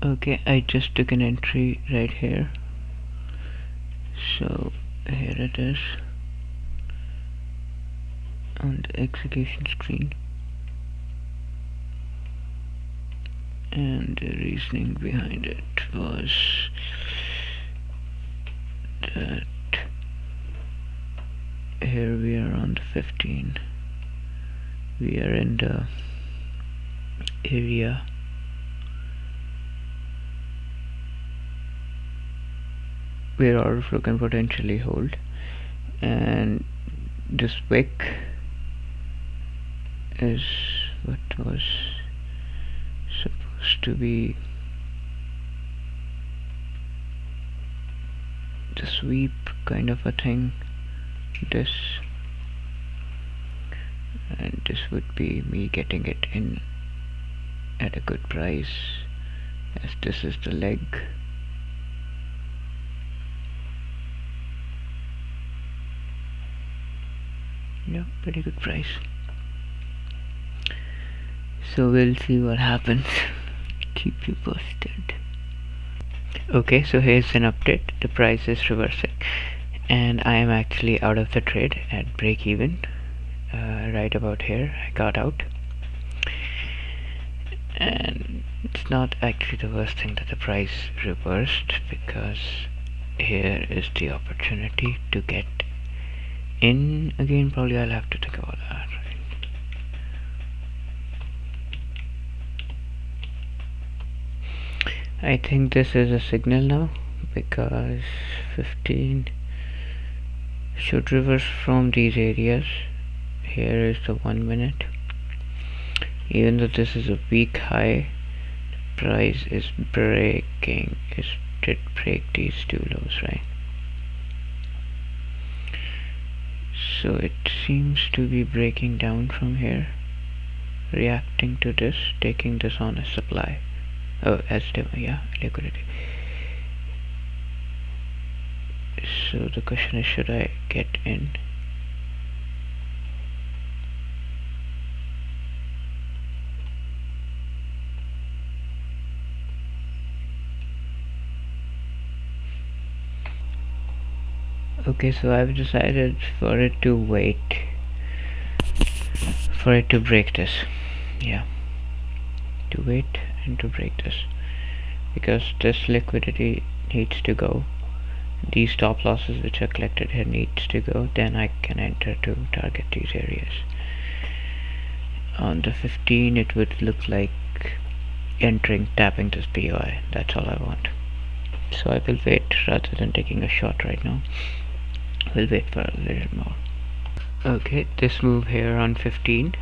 Okay, I just took an entry right here, so here it is on the execution screen, and the reasoning behind it was that here we are on the 15, we are in the area where order flow can potentially hold, and this wick is what was supposed to be the sweep kind of a thing, this, and this would be me getting it in at a good price, as this is the leg. Yeah, pretty good price. So we'll see what happens. Keep you posted. Okay, so here's an update. The price is reversing, and I am actually out of the trade at break even. Right about here, I got out, and it's not actually the worst thing that the price reversed, because here is the opportunity to get in again. Probably I'll have to think about that. I think this is a signal now, because 15 should reverse from these areas. Here is the 1 minute. Even though this is a weak high, price is breaking. It did break these two lows, right? So it seems to be breaking down from here, reacting to this, taking this on as supply. Oh, as yeah, liquidity. So the question is, should I get in? Okay, so I've decided for it to wait, for it to break this. Yeah, to wait and to break this, because this liquidity needs to go. These stop losses which are collected here needs to go, then I can enter to target these areas. On the 15 it would look like entering, tapping this POI. That's all I want. So I will wait rather than taking a shot right now. We'll wait for a little more. Okay, this move here on 15,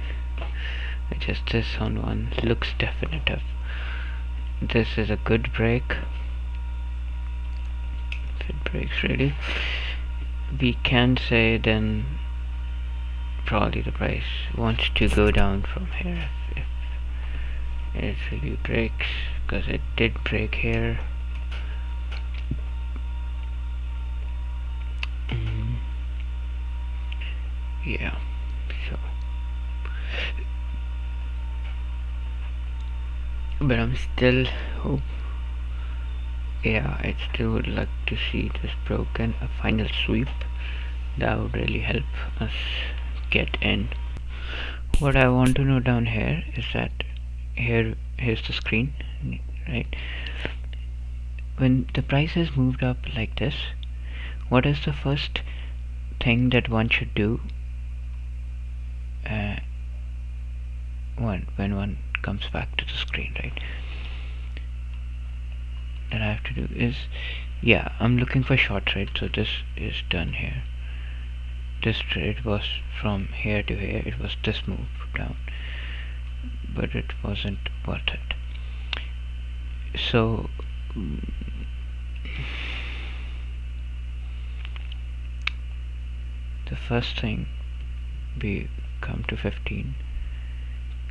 just this on 1, looks definitive. This is a good break. If it breaks really, we can say then probably the price wants to go down from here if it really breaks, because it did break here. Yeah, so but I'm still yeah, I still would like to see this broken, a final sweep. That would really help us get in. What I want to know down here is that here's the screen, right? When the price has moved up like this, what is the first thing that one should do when one comes back to the screen, right? That I have to do is, yeah, I'm looking for short trade, so this is done here. This trade was from here to here, it was this move down, but it wasn't worth it. So the first thing, we come to 15,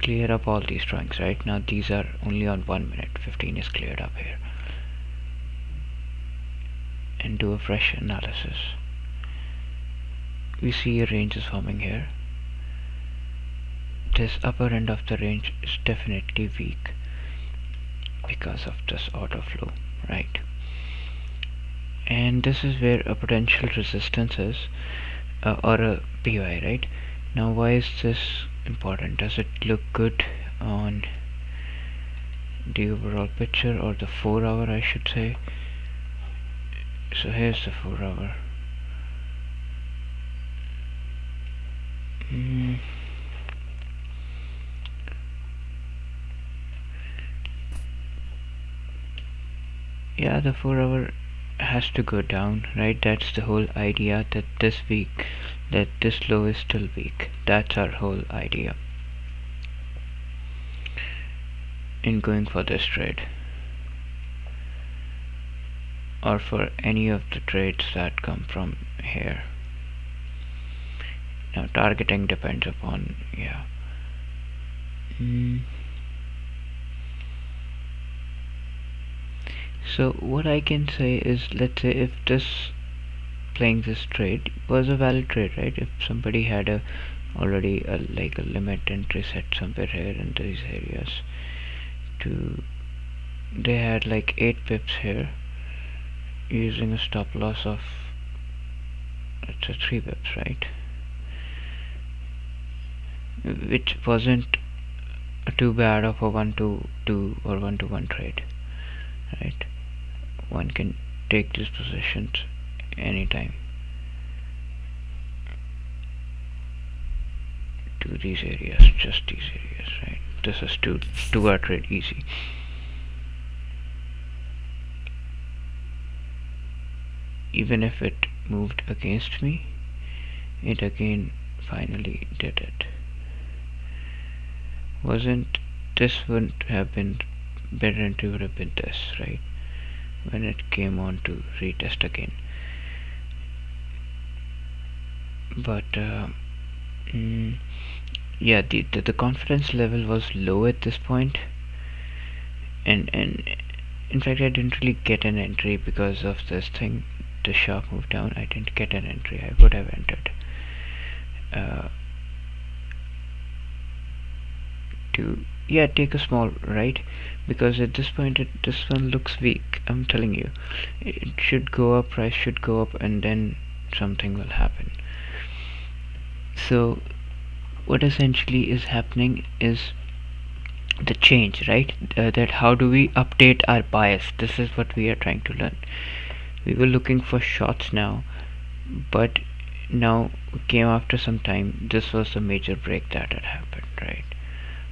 clear up all these drawings. Right now these are only on 1 minute, 15 is cleared up here, and do a fresh analysis. We see a range is forming here. This upper end of the range is definitely weak. because of this auto flow, right? And this is where a potential resistance is, or a PY, right? Now why is this important? Does it look good on the overall picture, or the 4 hour I should say? So here's the 4 hour. Yeah, the 4 hour has to go down, right? That's the whole idea, that this low is still weak. That's our whole idea in going for this trade, or for any of the trades that come from here. Now targeting depends upon, yeah. So what I can say is, let's say if playing this trade was a valid trade, right? If somebody had already like a limit entry set somewhere here in these areas, they had like 8 pips here, using a stop loss of, let's say, 3 pips, right? Which wasn't too bad of a 1-2 or 1-1 trade, right? One can take these positions anytime to these areas, just these areas, right? This is 2-hour trade easy. Even if it moved against me, it again finally did it. Wouldn't have been better entry, would have been this, right? When it came on to retest again. But yeah, the confidence level was low at this point, and in fact I didn't really get an entry because of this thing, the sharp move down. I didn't get an entry. I would have entered to take a small, right? Because at this point this one looks weak. I'm telling you, it should go up, price should go up, and then something will happen. So what essentially is happening is the change, right? That how do we update our bias? This is what we are trying to learn. We were looking for shorts now, but now came after some time, this was the major break that had happened, right?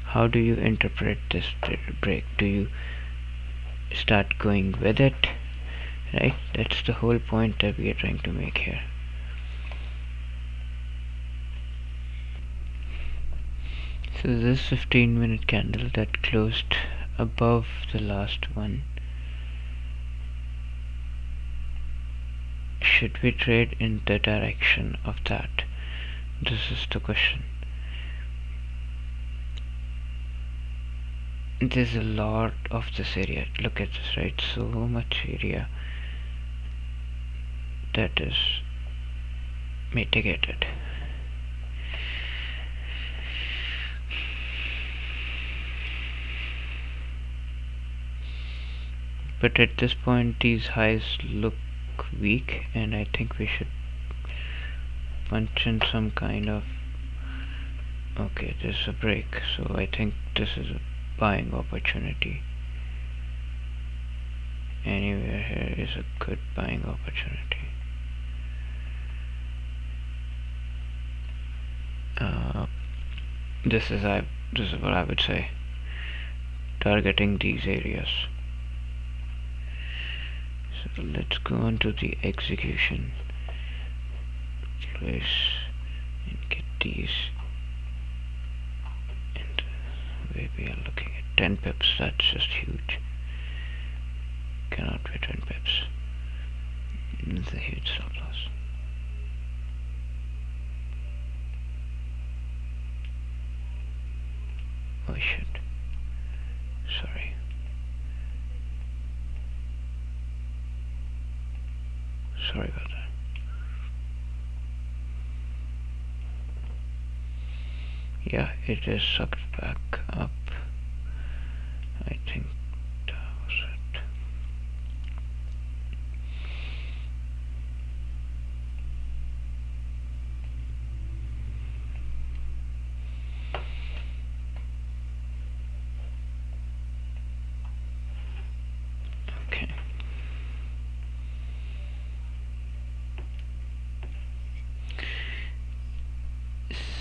How do you interpret this break? Do you start going with it, right? That's the whole point that we are trying to make here. So this 15-minute candle that closed above the last one, should we trade in the direction of that? This is the question. There's a lot of this area. Look at this, right? So much area that is mitigated. But at this point these highs look weak, and I think we should punch in some kind of, okay, there's a break, so I think this is a buying opportunity. Anywhere here is a good buying opportunity. This is what I would say, targeting these areas. So let's go on to the execution place and get these, and we are looking at 10 pips. That's just huge. Cannot be 10 pips. It's a huge stop loss. Oh shit, sorry. Sorry about that. Yeah, it is sucked back up. I think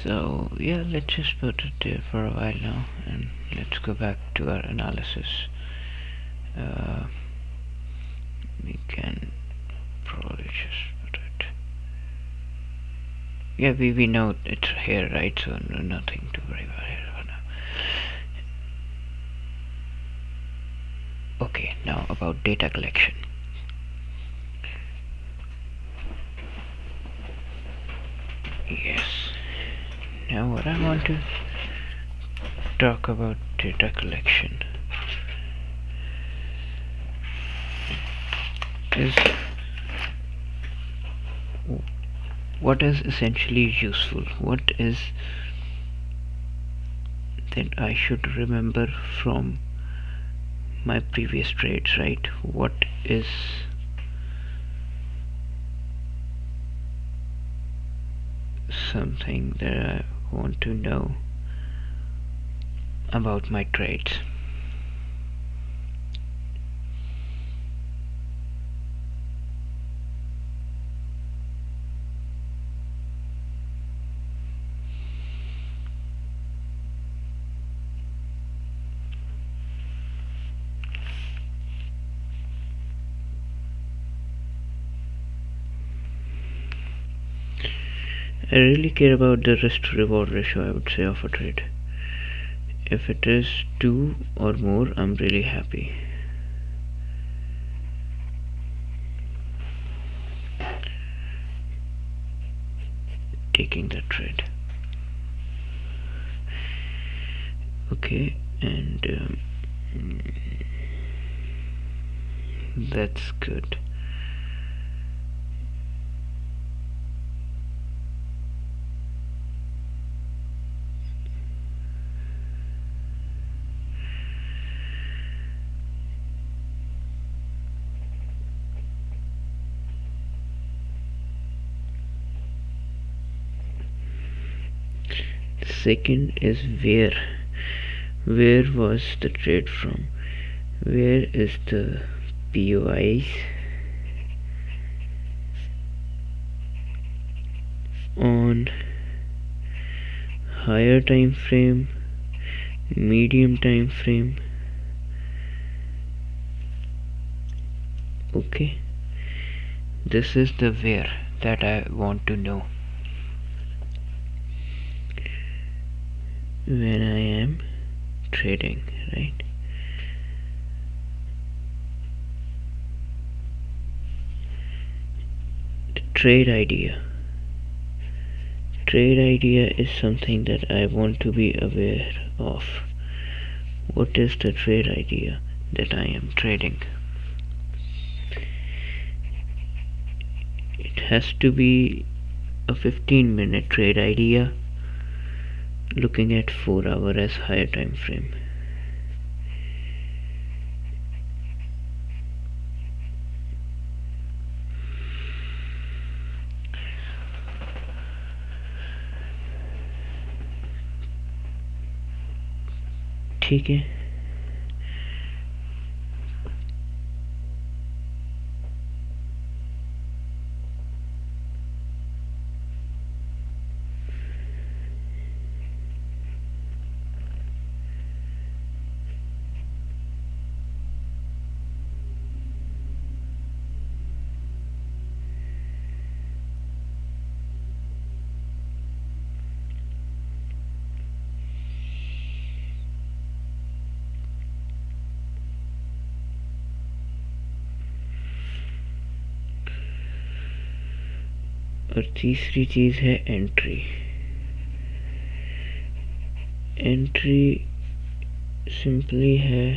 So yeah, let's just put it there for a while now, and let's go back to our analysis. We can probably just put it. Yeah, we know it's here, right? So nothing to worry about here for now. Okay, now about data collection. Yes. Now what I want to talk about data collection is what is essentially useful, what is that I should remember from my previous trades, right? What is something that I want to know about my trades? I really care about the risk to reward ratio, I would say, of a trade. If it is 2 or more, I'm really happy. Taking that trade. Okay, and that's good. Second is where was the trade from, where is the POIs on higher time frame, medium time frame. Okay, this is the where that I want to know when I am trading, right? The trade idea is something that I want to be aware of. What is the trade idea that I am trading? It has to be a 15-minute trade idea looking at 4 hour as higher time frame. ठीक है. और तीसरी चीज़ है entry. Entry simply है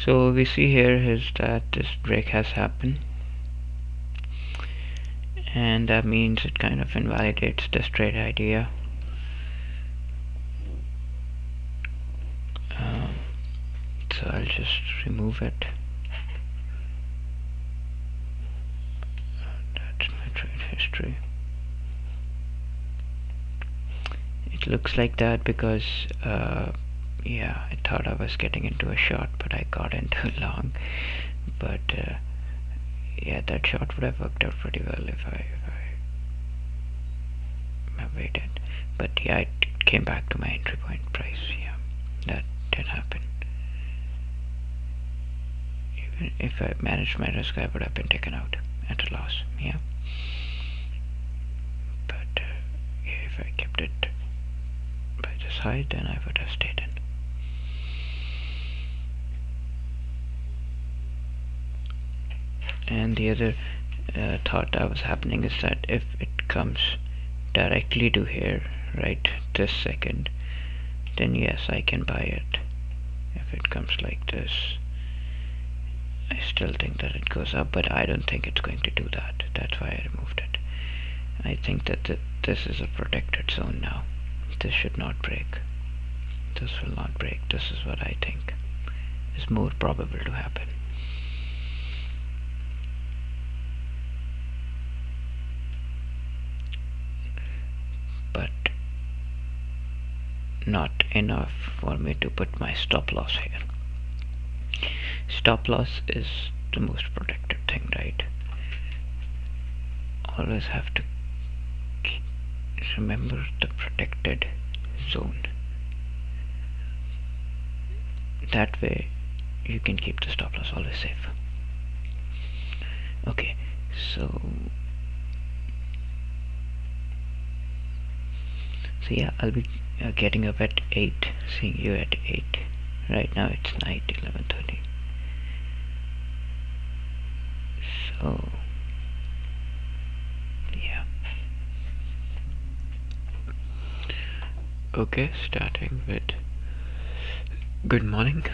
So we see here is that this break has happened, and that means it kind of invalidates this trade idea. So I'll just remove it. That's my trade history. It looks like that because yeah, I thought I was getting into a short, but I got into long. But yeah, that short would have worked out pretty well if I waited. But yeah, it came back to my entry point price. Yeah, that did happen. Even if I managed my risk, I would have been taken out at a loss. Yeah, but yeah, if I kept it by the side, then I would have stayed in. And the other thought that was happening is that if it comes directly to here right this second, then yes, I can buy it. If it comes like this, I still think that it goes up, but I don't think it's going to do that. That's why I removed it. I think that this is a protected zone now. This should not break. This will not break. This is what I think is more probable to happen. But not enough for me to put my stop loss here. Stop loss is the most protected thing, right? Always have to remember the protected zone. That way you can keep the stop loss always safe. Okay, so yeah, I'll be getting up at 8, seeing you at 8. Right now it's night, 11:30. So yeah. Okay, starting with good morning.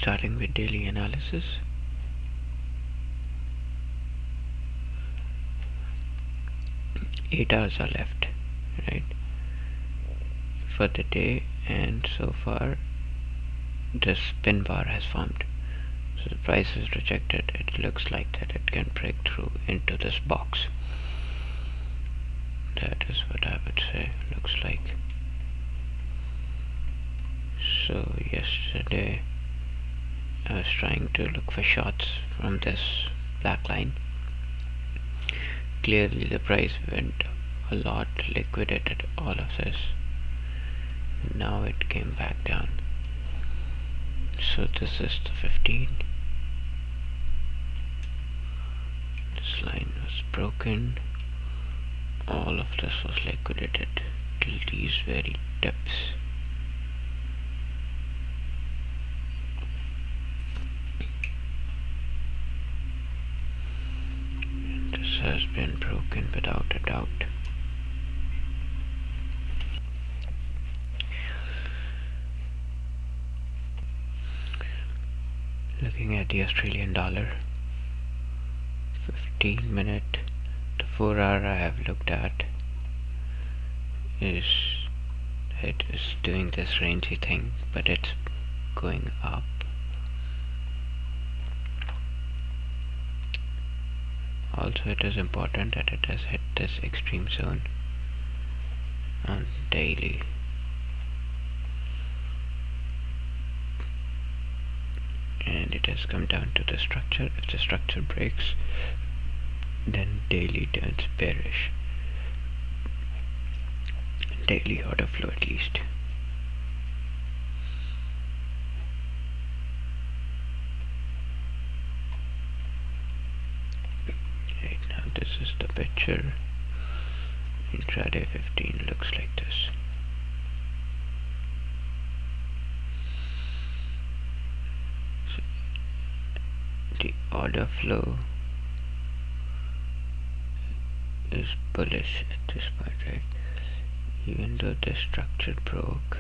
Starting with daily analysis. Eight hours are left, right, for the day, and so far this pin bar has formed. So the price is rejected. It looks like that it can break through into this box. That is what I would say looks like. So yesterday I was trying to look for shots from this black line. Clearly the price went a lot, liquidated all of this. Now it came back down. So this is the 15. This line was broken. All of this was liquidated till these very depths. And this has been broken without a doubt. Looking at the Australian dollar, 15-minute, the 4-hour I have looked at is it is doing this rangy thing, but it's going up. Also, it is important that it has hit this extreme zone on daily. And it has come down to the structure. If the structure breaks, then daily turns bearish. Daily order flow at least. Right now this is the picture. Intraday 15 looks like this. So the order flow is bullish at this point, right? Even though the structure broke.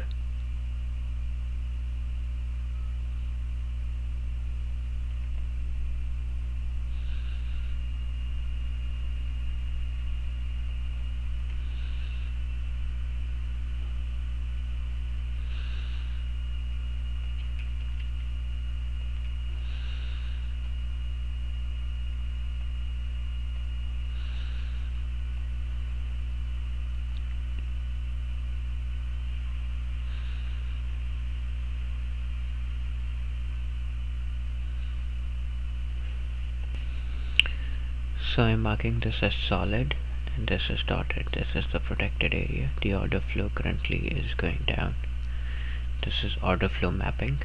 So I'm marking this as solid and this is dotted. This is the protected area. The order flow currently is going down. This is order flow mapping.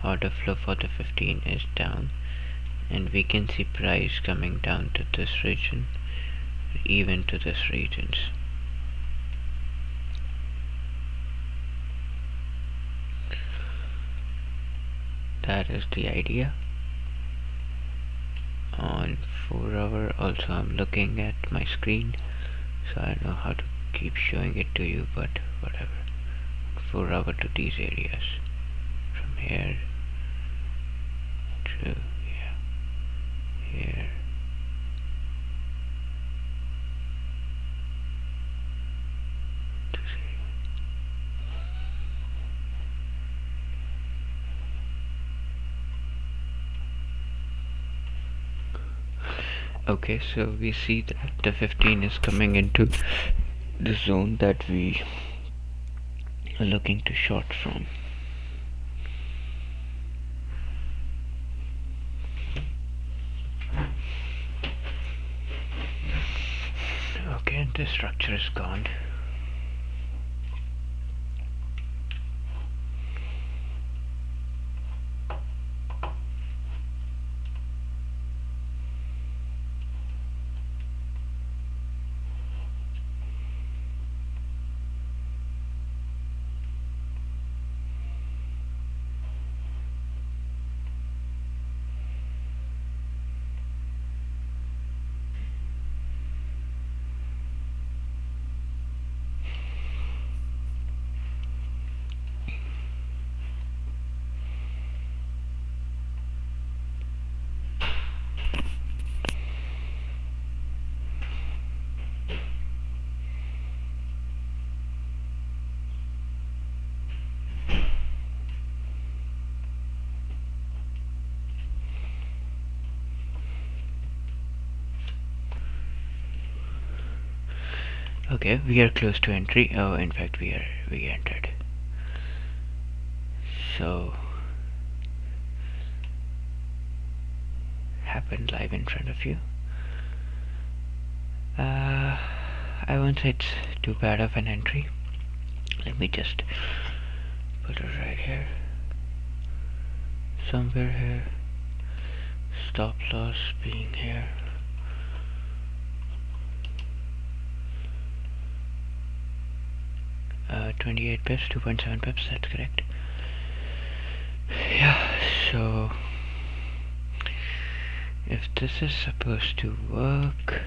Order flow for the 15 is down, and we can see price coming down to this region, even to this regions. That is the idea. On 4 hour also I'm looking at my screen, so I know how to keep showing it to you, but whatever. 4 hour to these areas, from here to here. Okay, so we see that the 15 is coming into the zone that we are looking to short from. Okay, the structure is gone. Okay, we are close to entry. Oh, in fact, we entered. So happened live in front of you. I won't say it's too bad of an entry. Let me just put it right here, somewhere here. Stop loss being here. Uh, 28 pips, 2.7 pips, that's correct. Yeah, so if this is supposed to work,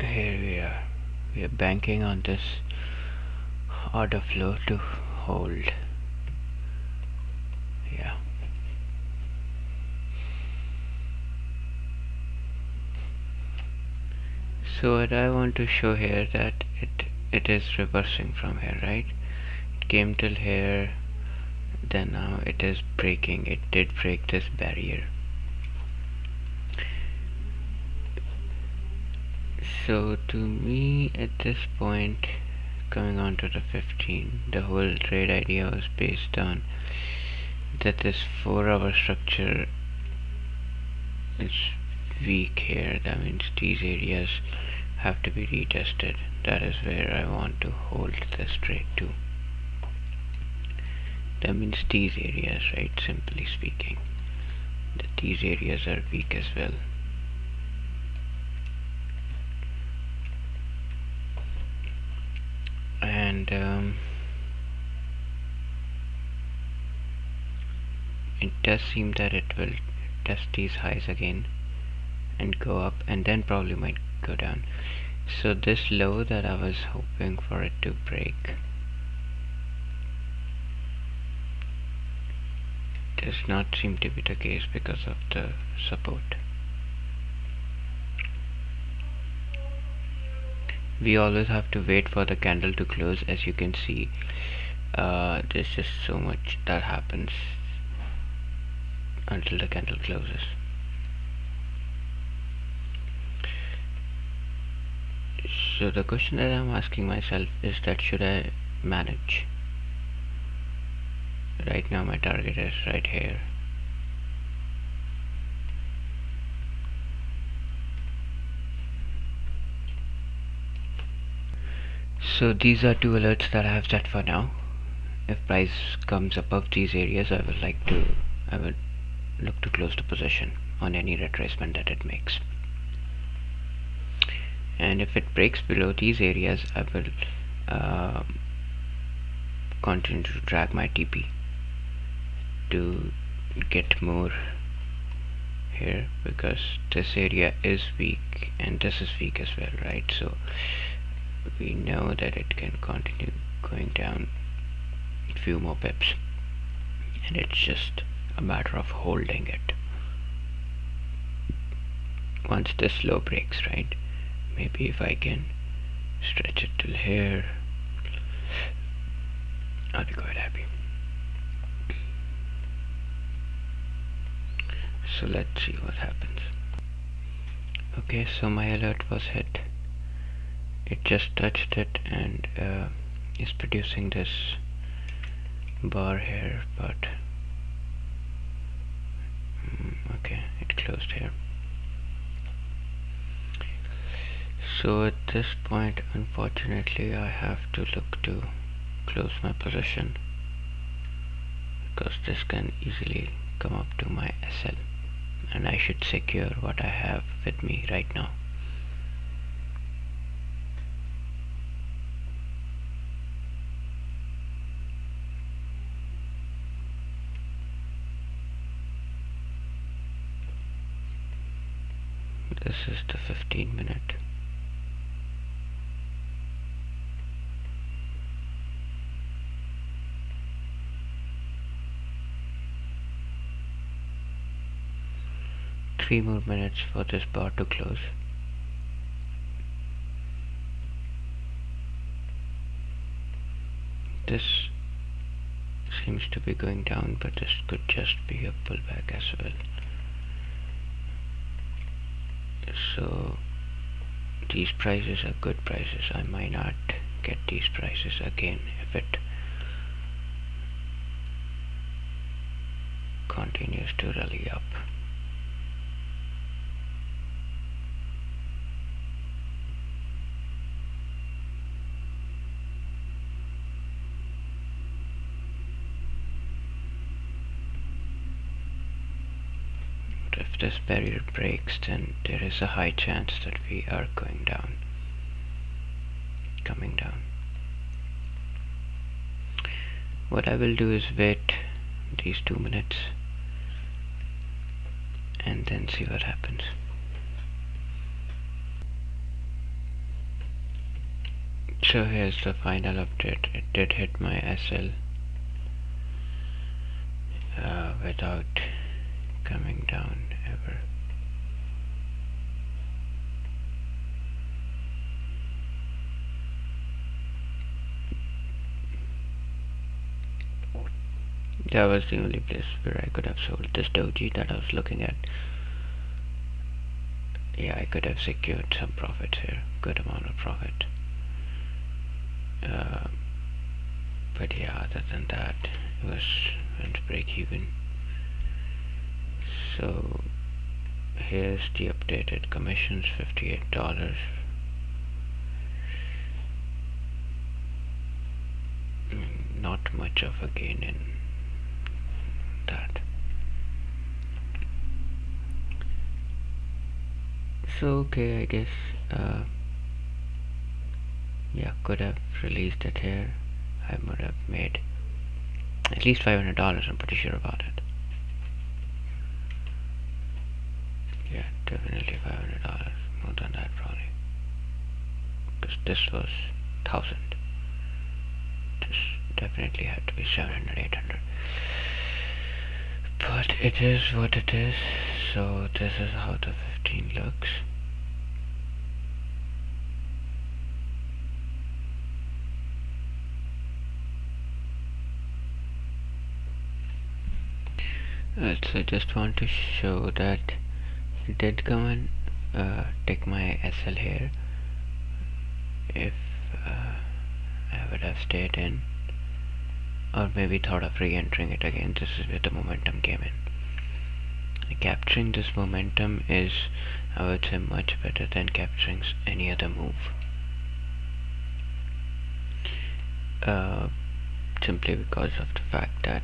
here we are banking on this order flow to hold. Yeah. So what I want to show here that it is reversing from here, right? It came till here, then now it is breaking. It did break this barrier. So to me at this point, coming on to the 15, the whole trade idea was based on that this 4-hour structure is weak here. That means these areas have to be retested. That is where I want to hold this trade to. That means these areas, right? Simply speaking, that these areas are weak as well. And it does seem that it will test these highs again and go up, and then probably might go down. So this low that I was hoping for it to break does not seem to be the case because of the support. We always have to wait for the candle to close. As you can see, there's just so much that happens until the candle closes. So the question that I'm asking myself is that should I manage? Right now my target is right here. So these are two alerts that I have set for now. If price comes above these areas, I would look to close the position on any retracement that it makes. And if it breaks below these areas, I will continue to drag my TP to get more here, because this area is weak and this is weak as well, right? So we know that it can continue going down a few more pips, and it's just a matter of holding it. Once this low breaks, right, maybe if I can stretch it till here, I'll be quite happy. So let's see what happens. Okay, so my alert was hit. It just touched it and is producing this bar here, but okay, it closed here. So at this point, unfortunately, I have to look to close my position, because this can easily come up to my SL, and I should secure what I have with me right now. This is the 15-minute. Three more minutes for this bar to close. This seems to be going down, but this could just be a pullback as well. So these prices are good prices. I might not get these prices again if it continues to rally up. If this barrier breaks, then there is a high chance that we are coming down. What I will do is wait these 2 minutes and then see what happens. So here's the final update. It did hit my SL without coming down ever. That was the only place where I could have sold this doji that I was looking at. Yeah, I could have secured some profits here, good amount of profit. But yeah, other than that, it was went to break even. So here's the updated commissions, $58. Not much of a gain in that. So okay, I guess yeah, could have released it here. I would have made at least $500, I'm pretty sure about it. definitely $500, more than that probably, because this was 1000. This definitely had to be 700, 800. But it is what it is. So this is how the 15 looks. So I just want to show that he did come and take my SL here. If I would have stayed in, or maybe thought of re-entering it again. This is where the momentum came in. Capturing this momentum is, I would say, much better than capturing any other move. Simply because of the fact that